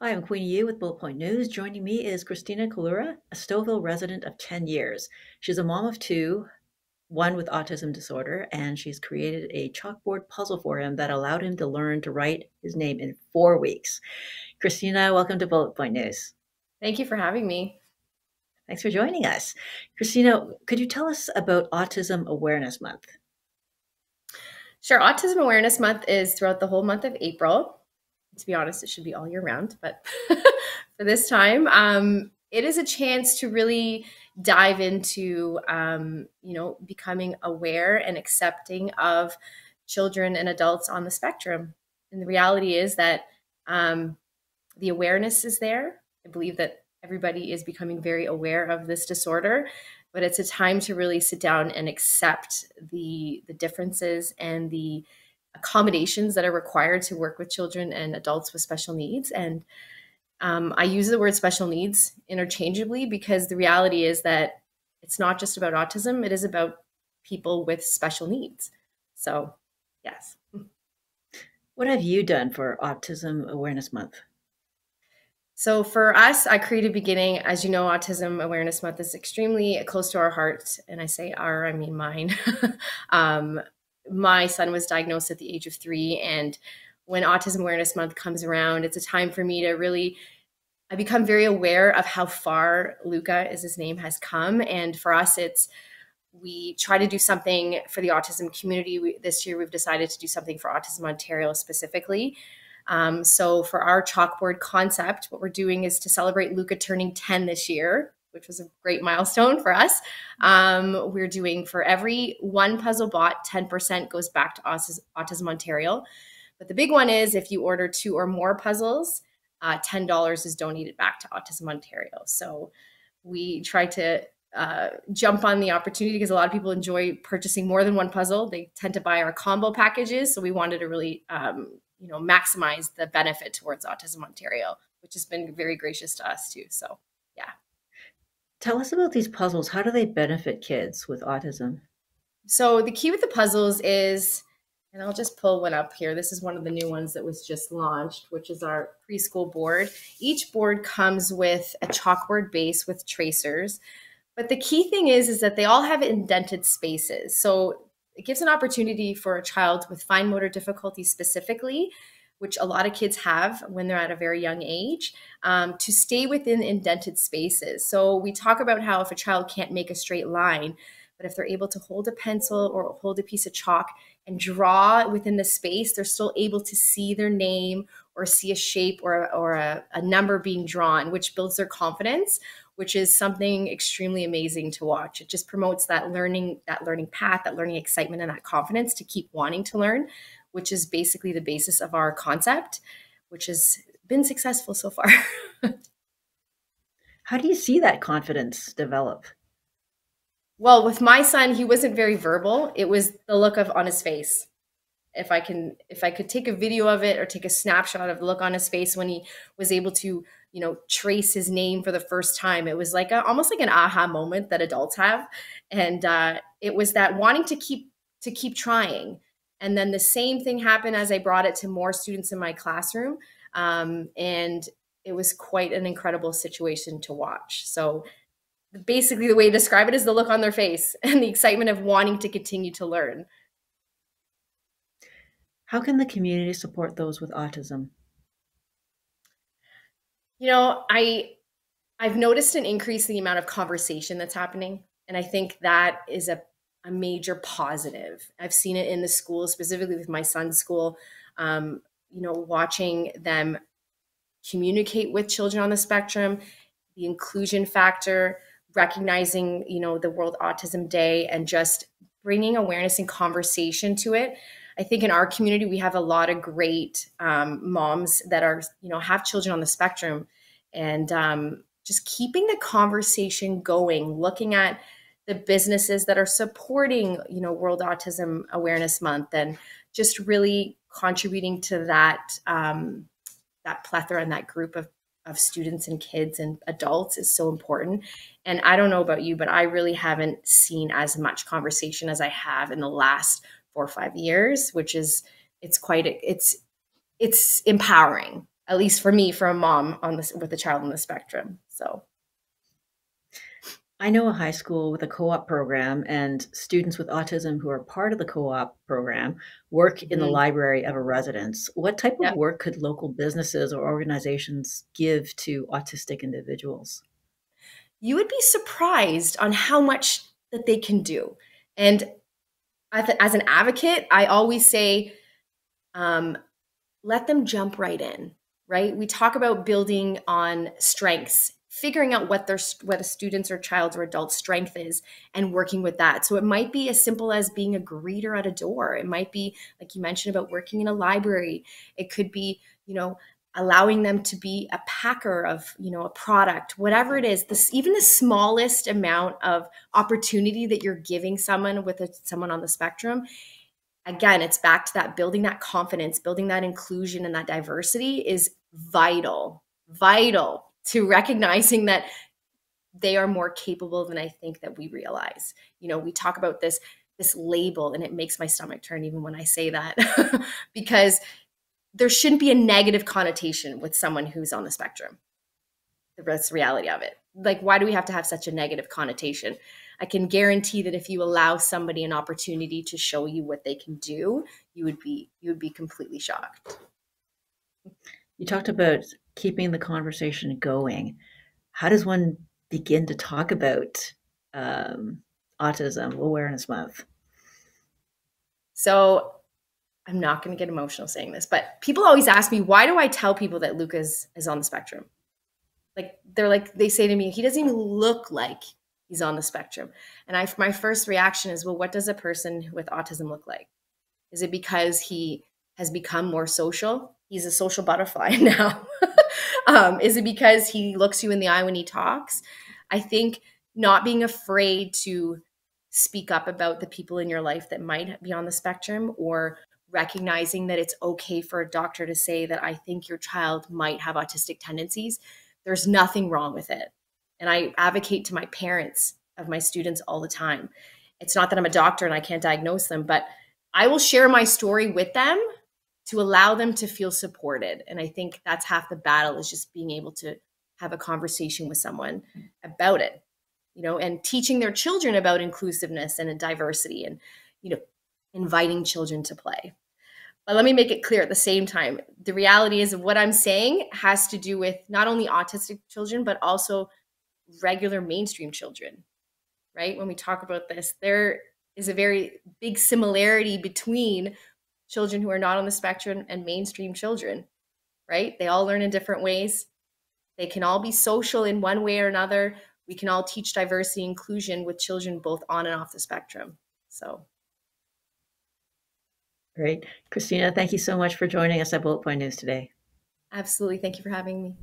Hi, I'm Queenie Yu with Bullet Point News. Joining me is Christina Collura, a Stouffville resident of 10 years. She's a mom of two, one with autism disorder, and she's created a chalkboard puzzle for him that allowed him to learn to write his name in 4 weeks. Christina, welcome to Bullet Point News. Thank you for having me. Thanks for joining us. Christina, could you tell us about Autism Awareness Month? Sure. Autism Awareness Month is throughout the whole month of April. To be honest, it should be all year round, but for this time, it is a chance to really dive into, becoming aware and accepting of children and adults on the spectrum. And the reality is that the awareness is there. I believe that everybody is becoming very aware of this disorder, but it's a time to really sit down and accept the differences and the accommodations that are required to work with children and adults with special needs. And I use the word special needs interchangeably because the reality is that it's not just about autism, it is about people with special needs. So, yes. What have you done for Autism Awareness Month? So for us, I created beginning, as you know, Autism Awareness Month is extremely close to our heart. And I say our, I mean mine. My son was diagnosed at the age of 3. And when Autism Awareness Month comes around, it's a time for me to really, I become very aware of how far Luca, as his name, has come. And for us, we try to do something for the autism community. This year, we've decided to do something for Autism Ontario specifically. So for our chalkboard concept, what we're doing is to celebrate Luca turning 10 this year, which was a great milestone for us. We're doing for every one puzzle bought, 10% goes back to Autism Ontario. But the big one is if you order 2 or more puzzles, $10 is donated back to Autism Ontario. So we try to jump on the opportunity because a lot of people enjoy purchasing more than one puzzle. They tend to buy our combo packages. So we wanted to really maximize the benefit towards Autism Ontario, which has been very gracious to us too. So, yeah. Tell us about these puzzles. How do they benefit kids with autism? So the key with the puzzles is, and I'll just pull one up here. This is one of the new ones that was just launched, which is our preschool board. Each board comes with a chalkboard base with tracers. But the key thing is that they all have indented spaces. So it gives an opportunity for a child with fine motor difficulties specifically, which a lot of kids have when they're at a very young age, to stay within indented spaces. So we talk about how if a child can't make a straight line, but if they're able to hold a pencil or hold a piece of chalk and draw within the space, they're still able to see their name or see a shape or a number being drawn, which builds their confidence, which is something extremely amazing to watch. It just promotes that learning path, that learning excitement, and that confidence to keep wanting to learn, which is basically the basis of our concept, which has been successful so far. How do you see that confidence develop? Well, with my son, he wasn't very verbal. It was the look on his face. If I could take a video of it or take a snapshot of the look on his face when he was able to, trace his name for the first time, it was like almost like an aha moment that adults have. And it was that wanting to keep trying. And then the same thing happened as I brought it to more students in my classroom. And it was quite an incredible situation to watch. So basically the way to describe it is the look on their face and the excitement of wanting to continue to learn. How can the community support those with autism? I've noticed an increase in the amount of conversation that's happening. And I think that is a major positive. I've seen it in the school, specifically with my son's school, watching them communicate with children on the spectrum, the inclusion factor, recognizing, the World Autism Day and just bringing awareness and conversation to it. I think in our community, we have a lot of great moms that are, have children on the spectrum, and just keeping the conversation going, looking at the businesses that are supporting, World Autism Awareness Month, and just really contributing to that that plethora and that group of students and kids and adults is so important. And I don't know about you, but I really haven't seen as much conversation as I have in the last 4 or 5 years, which is it's empowering. at least for me, for a mom on this with a child on the spectrum. So I know a high school with a co-op program, and students with autism who are part of the co-op program work in the mhm, library of a residence. What type of yep. work could local businesses or organizations give to autistic individuals? You would be surprised on how much that they can do. And as an advocate, I always say, um, let them jump right in, right? We talk about building on strengths, figuring out what a student's or child's or adult's strength is and working with that. So it might be as simple as being a greeter at a door. It might be, like you mentioned, about working in a library. It could be, allowing them to be a packer of, a product, whatever it is. This, even the smallest amount of opportunity that you're giving someone with someone on the spectrum, again, it's back to that building that confidence, building that inclusion and that diversity is vital, vital to recognizing that they are more capable than I think that we realize. We talk about this label, and it makes my stomach turn even when I say that because there shouldn't be a negative connotation with someone who's on the spectrum. That's the reality of it. Like, why do we have to have such a negative connotation? I can guarantee that if you allow somebody an opportunity to show you what they can do, you would be completely shocked. You talked about keeping the conversation going. How does one begin to talk about um, Autism Awareness Month? So I'm not going to get emotional saying this, but people always ask me, why do I tell people that Luca is on the spectrum? They say to me, he doesn't even look like he's on the spectrum. And my first reaction is, well, what does a person with autism look like? Is it because he has become more social? He's a social butterfly now. Is it because he looks you in the eye when he talks? I think not being afraid to speak up about the people in your life that might be on the spectrum, or recognizing that it's okay for a doctor to say that I think your child might have autistic tendencies. There's nothing wrong with it. And I advocate to my parents of my students all the time. It's not that I'm a doctor and I can't diagnose them, but I will share my story with them to allow them to feel supported. And I think that's half the battle, is just being able to have a conversation with someone about it, and teaching their children about inclusiveness and diversity, and, inviting children to play. But let me make it clear at the same time, the reality is what I'm saying has to do with not only autistic children, but also regular mainstream children, right? When we talk about this, there is a very big similarity between children who are not on the spectrum and mainstream children, right? They all learn in different ways. They can all be social in one way or another. We can all teach diversity and inclusion with children both on and off the spectrum. So, Great. Christina, thank you so much for joining us at Bullet Point News today. absolutely. Thank you for having me.